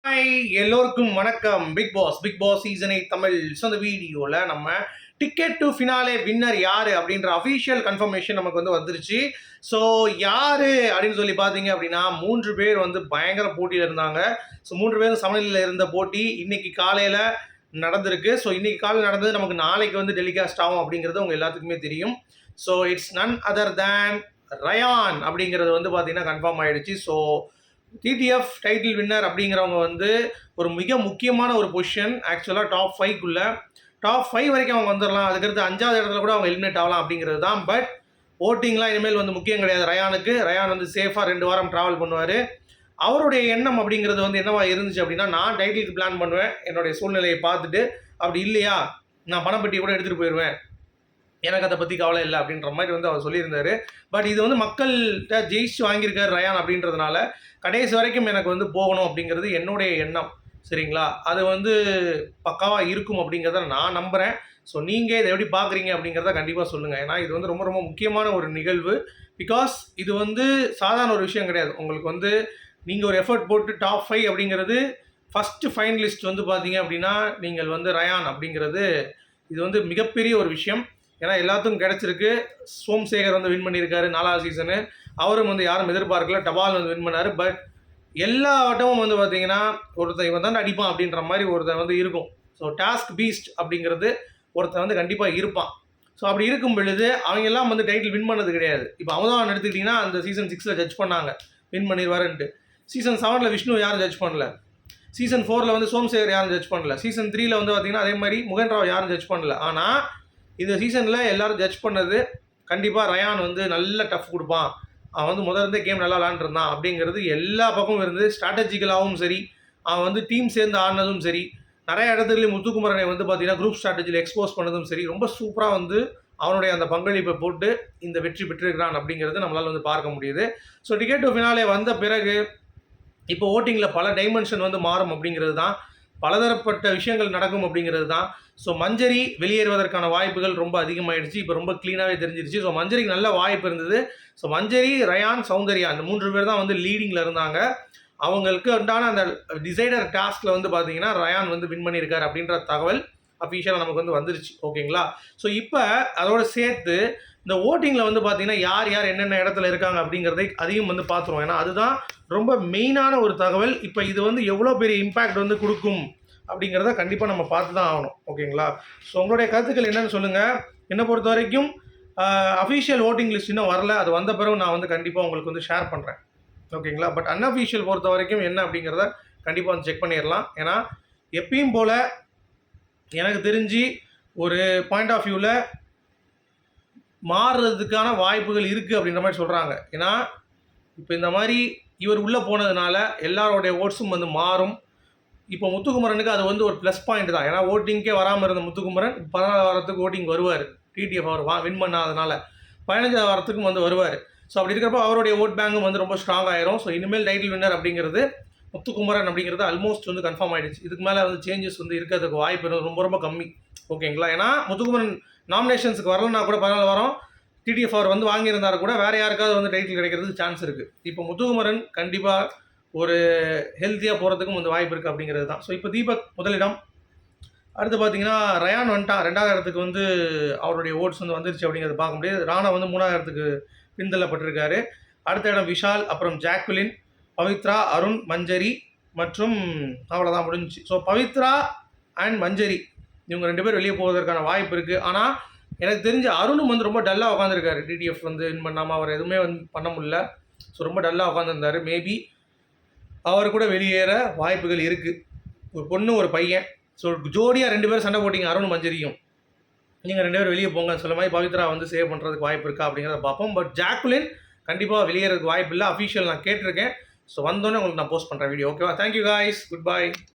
Hi எல்லோருக்கும் வணக்கம். Bigg Boss season 8 Tamil. So அந்த வீடியோவில் நம்ம டிக்கெட் டு ஃபினாலே வின்னர் யார் அப்படின்ற அஃபீஷியல் கன்ஃபர்மேஷன் நமக்கு வந்துருச்சு. ஸோ யார் அப்படின்னு சொல்லி பார்த்தீங்க அப்படின்னா 3 பேர் பயங்கர போட்டியில் இருந்தாங்க. ஸோ 3 பேரும் சமநிலையில் இருந்த போட்டி இன்னைக்கு காலையில் நடந்திருக்கு. ஸோ இன்னைக்கு காலையில் நடந்தது நமக்கு நாளைக்கு டெலிகாஸ்ட் ஆகும் அப்படிங்கிறது உங்கள் எல்லாத்துக்குமே தெரியும். So it's none other than Rayan அப்படிங்கிறது பார்த்தீங்கன்னா கன்ஃபார்ம் ஆகிடுச்சு. ஸோ டிடிஎஃப் டைட்டில் வின்னர் அப்படிங்கிறவங்க ஒரு மிக முக்கியமான ஒரு பொசிஷன். ஆக்சுவலாக டாப் 5 வரைக்கும் அவங்க வந்துடலாம். அதுக்கடுத்து 5வது இடத்துல கூட அவங்க எலிமினேட் ஆகலாம் அப்படிங்கிறது தான். பட் ஓட்டிங்லாம் இனிமேல் முக்கியம் கிடையாது ரயானுக்கு. ரயான் சேஃபாக 2 வாரம் ட்ராவல் பண்ணுவார். அவருடைய எண்ணம் அப்படிங்கிறது என்னவா இருந்துச்சு அப்படின்னா, நான் டைட்டிலுக்கு பிளான் பண்ணுவேன் என்னுடைய சூழ்நிலையை பார்த்துட்டு. அப்படி இல்லையா நான் பணப்பட்டி கூட எடுத்துகிட்டு போயிடுவேன், எனக்கு அதை பற்றி கவலை இல்லை அப்படின்ற மாதிரி அவர் சொல்லியிருந்தார். பட் இது மக்கள்கிட்ட ஜெயிச்சு வாங்கியிருக்காரு ரயான் அப்படின்றதுனால கடைசி வரைக்கும் எனக்கு போகணும் அப்படிங்கிறது என்னுடைய எண்ணம். சரிங்களா? அது பக்காவாக இருக்கும் அப்படிங்கிறத நான் நம்புகிறேன். ஸோ நீங்கள் இதை எப்படி பார்க்குறீங்க அப்படிங்கிறத கண்டிப்பாக சொல்லுங்கள். ஏன்னா இது ரொம்ப ரொம்ப முக்கியமான ஒரு நிகழ்வு. பிகாஸ் இது சாதாரண ஒரு விஷயம் கிடையாது. உங்களுக்கு நீங்கள் ஒரு எஃபர்ட் போட்டு டாப் 5 அப்படிங்கிறது ஃபஸ்ட்டு ஃபைனலிஸ்ட் பார்த்தீங்க அப்படின்னா நீங்கள் ரயான் அப்படிங்கிறது இது மிகப்பெரிய ஒரு விஷயம். ஏன்னா எல்லாத்துக்கும் கிடச்சிருக்கு. சோம்சேகர் வின் பண்ணியிருக்காரு 4வது சீசனு. அவரும் யாரும் எதிர்பார்க்கல. டபால் வின் பண்ணார். பட் எல்லா வட்டமும் பார்த்தீங்கன்னா ஒருத்தன் இவன் தான் அடிப்பான் அப்படின்ற மாதிரி ஒருத்தன் இருக்கும். ஸோ டாஸ்க் பீஸ்ட் அப்படிங்கிறது ஒருத்தன் கண்டிப்பாக இருப்பான். ஸோ அப்படி இருக்கும் பொழுது அவங்க எல்லாம் டைட்டில் வின் பண்ணது கிடையாது. இப்போ அவதான் எடுத்துக்கிட்டிங்கன்னா அந்த சீசன் 6 ஜட்ஜ் பண்ணாங்க வின் பண்ணிடுவாருன்ட்டு. சீசன் 7 விஷ்ணு யாரும் ஜட்ஜ் பண்ணல. சீசன் 4 சோம்சேகர் யாரும் ஜட்ஜ் பண்ணல. சீசன் 3 பார்த்தீங்கன்னா அதே மாதிரி முகன் ராவ் யாரும் ஜட்ஜ் பண்ணல. ஆனால் இந்த சீசனில் எல்லோரும் ஜட்ஜ் பண்ணது கண்டிப்பாக ரயான் நல்ல டஃப் கொடுப்பான், அவன் முதல்ல கேம் நல்லா விளாண்டுருந்தான் அப்படிங்கிறது எல்லா பக்கமும் இருந்து. ஸ்ட்ராட்டஜிக்கலாகவும் சரி, அவன் டீம் சேர்ந்து ஆடினதும் சரி, நிறைய இடத்துலையும் முத்துக்குமரனை பார்த்தீங்கன்னா குரூப் ஸ்ட்ராட்டஜியில் எக்ஸ்போஸ் பண்ணதும் சரி, ரொம்ப சூப்பராக அவனுடைய அந்த பங்களிப்பை போட்டு இந்த வெற்றி பெற்றிருக்கிறான் அப்படிங்கிறது நம்மளால் பார்க்க முடியுது. ஸோ டிக்கெட் டு ஃபினாலே வந்த பிறகு இப்போ ஓட்டிங்கில் பல டைமென்ஷன் மாறும் அப்படிங்கிறது தான், பலதரப்பட்ட விஷயங்கள் நடக்கும் அப்படிங்கிறது தான். ஸோ மஞ்சரி வெளியேறுவதற்கான வாய்ப்புகள் ரொம்ப அதிகமாகிடுச்சு. இப்போ ரொம்ப க்ளீனாகவே தெரிஞ்சிருச்சு. ஸோ மஞ்சரிக்கு நல்ல வாய்ப்பு இருந்தது. ஸோ மஞ்சரி, ரயான், சௌந்தர்யா இந்த 3 பேர் தான் லீடிங்கில் இருந்தாங்க. அவங்களுக்கு உண்டான அந்த டிசைடர் டாஸ்கில் பார்த்தீங்கன்னா ரயான் வின் பண்ணியிருக்காரு அப்படின்ற தகவல் அஃபீஷியலாக நமக்கு வந்துருச்சு. ஓகேங்களா? ஸோ இப்போ அதோட சேர்த்து இந்த ஓட்டிங்கில் பார்த்தீங்கன்னா யார் யார் என்னென்ன இடத்துல இருக்காங்க அப்படிங்கிறதை அதையும் பார்த்துருவோம். ஏன்னா அதுதான் ரொம்ப மெயினான ஒரு தகவல். இப்போ இது எவ்வளோ பெரிய இம்பேக்ட் கொடுக்கும் அப்படிங்கிறத கண்டிப்பாக நம்ம பார்த்து தான் ஆகணும். ஓகேங்களா? ஸோ உங்களுடைய கருத்துக்கள் என்னென்னு சொல்லுங்கள். என்னை பொறுத்த வரைக்கும் அஃபீஷியல் ஓட்டிங் லிஸ்ட் இன்னும் வரல. அது வந்த பிறகு நான் கண்டிப்பாக உங்களுக்கு ஷேர் பண்ணுறேன். ஓகேங்களா? பட் அன்அஃபீஷியல் பொறுத்த வரைக்கும் என்ன அப்படிங்கிறத கண்டிப்பாக செக் பண்ணிடலாம். ஏன்னா எப்பயும் போல் எனக்கு தெரிஞ்சு ஒரு பாயிண்ட் ஆஃப் வியூவில் மாறுறதுக்கான வாய்ப்புகள் இருக்குது அப்படின்ற மாதிரி சொல்கிறாங்க. ஏன்னா இப்போ இந்த மாதிரி இவர் உள்ளே போனதுனால எல்லாரோடைய ஓட்ஸும் மாறும். இப்போ முத்துக்குமரனுக்கு அது ஒரு ப்ளஸ் பாயிண்ட் தான். ஏன்னா ஓட்டிங்கே வராமல் இருந்த முத்துக்குமரன் 14வது வாரத்துக்கு ஓட்டிங் வருவார். டிடிஎஃப் அவர் வின் பண்ணாதனால 15வது வாரத்துக்கும் வருவார். ஸோ அப்படி இருக்கிறப்போ அவருடைய ஓட் பேங்கும் ரொம்ப ஸ்ட்ராங் ஆயிரும். ஸோ இனிமேல் டைட்டில் வின்னர் அப்படிங்கிறது முத்துக்குமரன் அப்படிங்கிறது ஆல்மோஸ்ட் கன்ஃபார்ம் ஆகிடுச்சு. இதுக்கு மேலே சேஞ்சஸ் இருக்கிறதுக்கு வாய்ப்பு ரொம்ப ரொம்ப கம்மி. ஓகேங்களா? ஏன்னா முத்துக்குமரன் நாமினேஷன்ஸுக்கு வரலன்னா கூட 14 வாரம் டிடிஎஃப் அவர் வாங்கியிருந்தார் கூட வேறு யாருக்காவது டைட்டில் கிடைக்கிறதுக்கு சான்ஸ் இருக்குது. இப்போ முத்துக்குமரன் கண்டிப்பாக ஒரு ஹெல்த்தியாக போகிறதுக்கும் வாய்ப்பு இருக்குது அப்படிங்கிறது தான். ஸோ இப்போ தீபக் முதலிடம். அடுத்து பார்த்தீங்கன்னா ரயான் வந்துட்டான் 2வது இடத்துக்கு அவருடைய ஓட்ஸ் வந்துருச்சு அப்படிங்கிறத பார்க்க முடியாது. ராணா 3வது இடத்துக்கு பின்தள்ளப்பட்டிருக்காரு. அடுத்த இடம் விஷால், அப்புறம் ஜாக்குலின், பவித்ரா, அருண், மஞ்சரி மற்றும் அவ்வளோதான் முடிஞ்சிச்சு. ஸோ பவித்ரா அண்ட் மஞ்சரி இவங்க 2 பேர் வெளியே போவதற்கான வாய்ப்பு இருக்குது. ஆனால் எனக்கு தெரிஞ்ச அருணும் ரொம்ப டல்லாக உட்காந்துருக்காரு. டிடிஎஃப் வின் பண்ணாமல் அவர் எதுவுமே பண்ண முடியல. ஸோ ரொம்ப டல்லாக உட்காந்துருந்தார். மேபி அவர் கூட வெளியேற வாய்ப்புகள் இருக்குது. ஒரு பொண்ணு ஒரு பையன். ஸோ ஜோடியாக 2 பேரும் சண்டை போட்டிங்க அருண் மஞ்சரியும். நீங்கள் 2 பேர் வெளியே போங்க சொல்ல மாதிரி பவித்ரா சேவ் பண்ணுறதுக்கு வாய்ப்பு இருக்கா அப்படிங்கிறத பார்ப்போம். பட் ஜாக்குலின் கண்டிப்பாக வெளியேறதுக்கு வாய்ப்பு இல்லை. அஃபீஷியல் நான் கேட்டிருக்கேன். ஸோ வந்தோடனே உங்களுக்கு நான் போஸ்ட் பண்ணுறேன் வீடியோ. ஓகேவா? Thank you guys. Good bye.